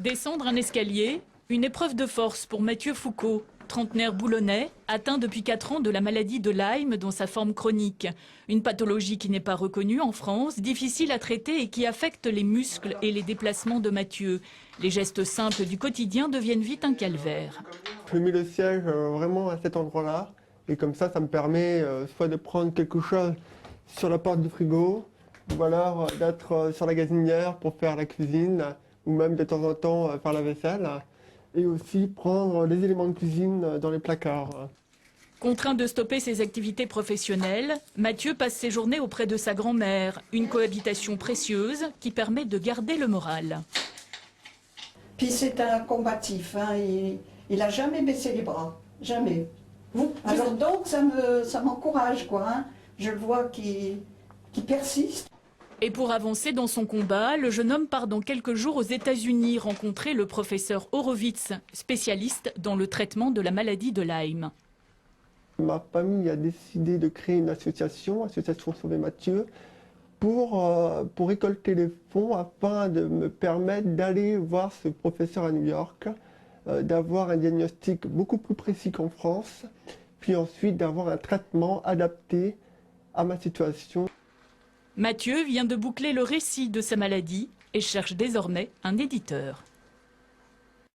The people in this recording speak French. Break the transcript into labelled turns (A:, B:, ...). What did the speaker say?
A: Descendre un escalier, une épreuve de force pour Mathieu Foucault, trentenaire boulonnais, atteint depuis 4 ans de la maladie de Lyme dans sa forme chronique. Une pathologie qui n'est pas reconnue en France, difficile à traiter et qui affecte les muscles et les déplacements de Mathieu. Les gestes simples du quotidien deviennent vite un calvaire.
B: Je mets le siège vraiment à cet endroit-là et comme ça me permet soit de prendre quelque chose sur la porte du frigo ou alors d'être sur la gazinière pour faire la cuisine ou même de temps en temps faire la vaisselle et aussi prendre les éléments de cuisine dans les placards.
A: Contraint de stopper ses activités professionnelles, Mathieu passe ses journées auprès de sa grand-mère, une cohabitation précieuse qui permet de garder le moral.
C: Puis c'est un combatif, hein. Il n'a jamais baissé les bras, jamais. Alors donc ça m'encourage, quoi. Hein. Je le vois qui persiste.
A: Et pour avancer dans son combat, le jeune homme part dans quelques jours aux États-Unis rencontrer le professeur Horowitz, spécialiste dans le traitement de la maladie de Lyme.
B: Ma famille a décidé de créer une association Sauver Mathieu, pour récolter les fonds afin de me permettre d'aller voir ce professeur à New York, d'avoir un diagnostic beaucoup plus précis qu'en France, puis ensuite d'avoir un traitement adapté à ma situation.
A: Mathieu vient de boucler le récit de sa maladie et cherche désormais un éditeur.